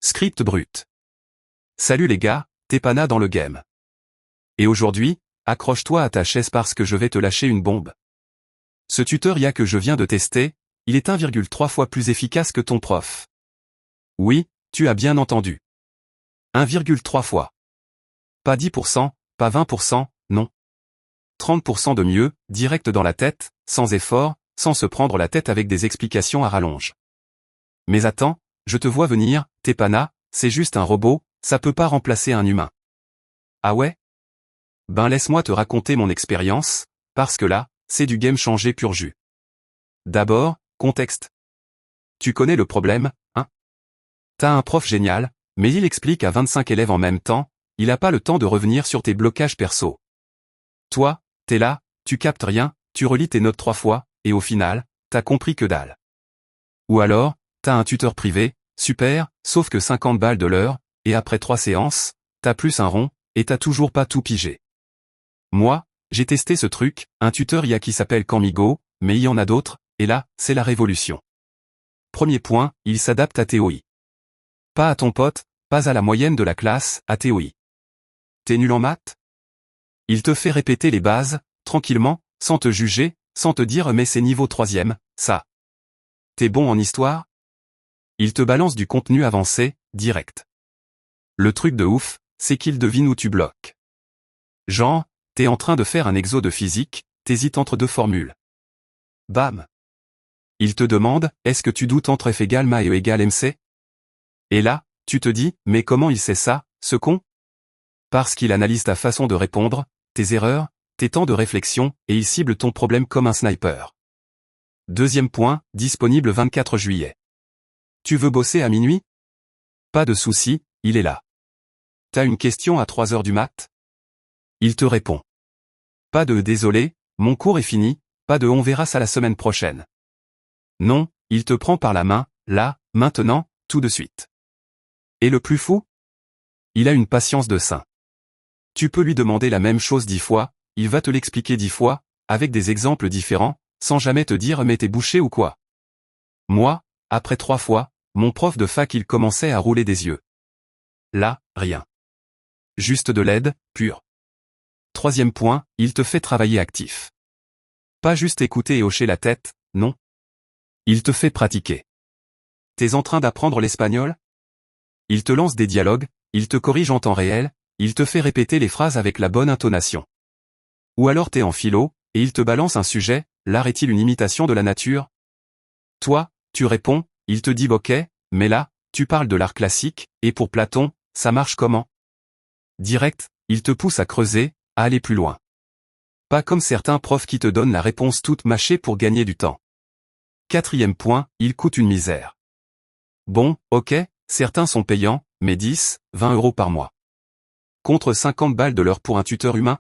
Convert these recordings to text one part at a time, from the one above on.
Script brut. Salut les gars, Tepana dans le game. Et aujourd'hui, accroche-toi à ta chaise parce que je vais te lâcher une bombe. Ce tuteur IA que je viens de tester, il est 1,3 fois plus efficace que ton prof. Oui, tu as bien entendu. 1,3 fois. Pas 10%, pas 20%, non. 30% de mieux, direct dans la tête, sans effort, sans se prendre la tête avec des explications à rallonge. Mais attends, je te vois venir, Tepana, c'est juste un robot, ça peut pas remplacer un humain. Ah ouais? Ben laisse-moi te raconter mon expérience, parce que là, c'est du game changé pur jus. D'abord, contexte. Tu connais le problème, hein? T'as un prof génial, mais il explique à 25 élèves en même temps, il a pas le temps de revenir sur tes blocages perso. Toi, t'es là, tu captes rien, tu relis tes notes 3 fois, et au final, t'as compris que dalle. Ou alors, t'as un tuteur privé, super, sauf que 50 balles de l'heure, et après 3 séances, t'as plus un rond, et t'as toujours pas tout pigé. Moi, j'ai testé ce truc, un tuteur IA qui s'appelle Camigo, mais il y en a d'autres, et là, c'est la révolution. Premier point, il s'adapte à TOI. Pas à ton pote, pas à la moyenne de la classe, à TOI. T'es nul en maths? Il te fait répéter les bases, tranquillement, sans te juger, sans te dire mais c'est niveau 3e, ça. T'es bon en histoire? Il te balance du contenu avancé, direct. Le truc de ouf, c'est qu'il devine où tu bloques. Genre, t'es en train de faire un exo de physique, t'hésites entre deux formules. Bam. Il te demande, est-ce que tu doutes entre F égale ma et E égale MC? Et là, tu te dis, mais comment il sait ça, ce con? Parce qu'il analyse ta façon de répondre, tes erreurs, tes temps de réflexion, et il cible ton problème comme un sniper. Deuxième point, disponible 24 juillet. Tu veux bosser à minuit? Pas de souci, il est là. T'as une question à 3 heures du mat? Il te répond. Pas de désolé, mon cours est fini, pas de on verra ça la semaine prochaine. Non, il te prend par la main, là, maintenant, tout de suite. Et le plus fou? Il a une patience de saint. Tu peux lui demander la même chose 10 fois, il va te l'expliquer 10 fois, avec des exemples différents, sans jamais te dire mais t'es bouché ou quoi. Moi, après 3 fois, mon prof de fac il commençait à rouler des yeux. Là, rien. Juste de l'aide, pure. Troisième point, il te fait travailler actif. Pas juste écouter et hocher la tête, non. Il te fait pratiquer. T'es en train d'apprendre l'espagnol? Il te lance des dialogues, il te corrige en temps réel, il te fait répéter les phrases avec la bonne intonation. Ou alors t'es en philo, et il te balance un sujet, l'art est-il une imitation de la nature? Toi, tu réponds, il te dit ok, mais là, tu parles de l'art classique, et pour Platon, ça marche comment? Direct, il te pousse à creuser, à aller plus loin. Pas comme certains profs qui te donnent la réponse toute mâchée pour gagner du temps. Quatrième point, il coûte une misère. Bon, ok, certains sont payants, mais 10, 20 euros par mois. Contre 50 balles de l'heure pour un tuteur humain?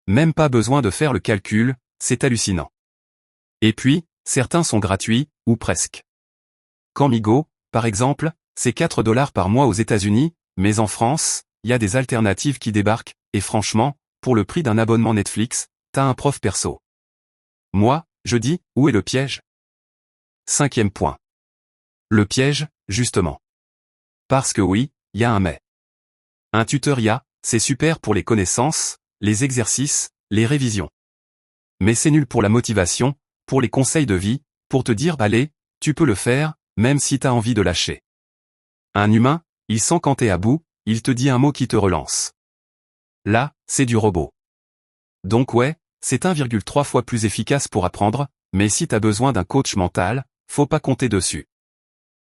Même pas besoin de faire le calcul, c'est hallucinant. Et puis, certains sont gratuits, ou presque. Camigo, par exemple, c'est 4 $ par mois aux États-Unis, mais en France, il y a des alternatives qui débarquent, et franchement, pour le prix d'un abonnement Netflix, t'as un prof perso. Moi, je dis, où est le piège? Cinquième point. Le piège, justement. Parce que oui, il y a un mais. Un tuteur IA, c'est super pour les connaissances, les exercices, les révisions. Mais c'est nul pour la motivation, pour les conseils de vie, pour te dire allez, tu peux le faire, même si t'as envie de lâcher. Un humain, il sent quand t'es à bout, il te dit un mot qui te relance. Là, c'est du robot. Donc ouais, c'est 1,3 fois plus efficace pour apprendre, mais si t'as besoin d'un coach mental, faut pas compter dessus.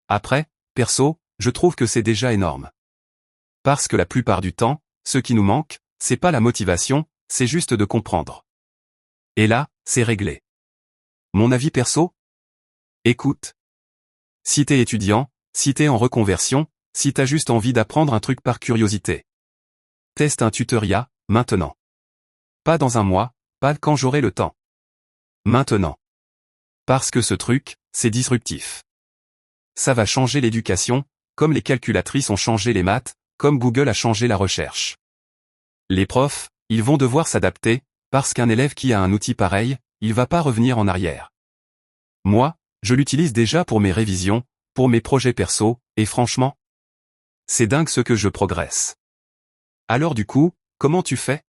Après, perso, je trouve que c'est déjà énorme. Parce que la plupart du temps, ce qui nous manque, c'est pas la motivation, c'est juste de comprendre. Et là, c'est réglé. Mon avis perso? Écoute. Si t'es étudiant, si t'es en reconversion, si t'as juste envie d'apprendre un truc par curiosité. Teste un tuteur IA, maintenant. Pas dans un mois, pas quand j'aurai le temps. Maintenant. Parce que ce truc, c'est disruptif. Ça va changer l'éducation, comme les calculatrices ont changé les maths, comme Google a changé la recherche. Les profs, ils vont devoir s'adapter, parce qu'un élève qui a un outil pareil, il va pas revenir en arrière. Moi, je l'utilise déjà pour mes révisions, pour mes projets perso, et franchement, c'est dingue ce que je progresse. Alors du coup, comment tu fais?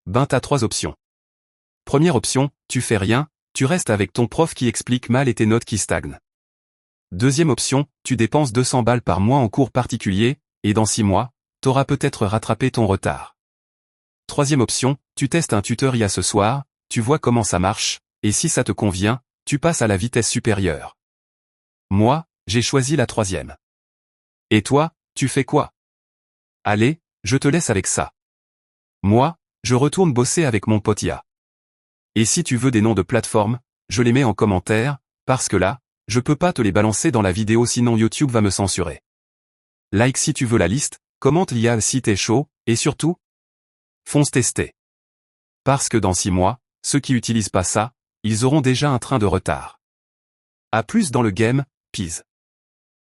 Ben t'as 3 options. Première option, tu fais rien, tu restes avec ton prof qui explique mal et tes notes qui stagnent. Deuxième option, tu dépenses 200 balles par mois en cours particuliers, et dans 6 mois, t'auras peut-être rattrapé ton retard. Troisième option, tu testes un tuteur IA ce soir, tu vois comment ça marche, et si ça te convient, tu passes à la vitesse supérieure. Moi, j'ai choisi la troisième. Et toi, tu fais quoi? Allez, je te laisse avec ça. Moi, je retourne bosser avec mon pote IA. Et si tu veux des noms de plateformes, je les mets en commentaire, parce que là, je peux pas te les balancer dans la vidéo sinon YouTube va me censurer. Like si tu veux la liste, commente l'IA si t'es chaud, et surtout, fonce tester. Parce que dans 6 mois, ceux qui utilisent pas ça, ils auront déjà un train de retard. À plus dans le game, peace.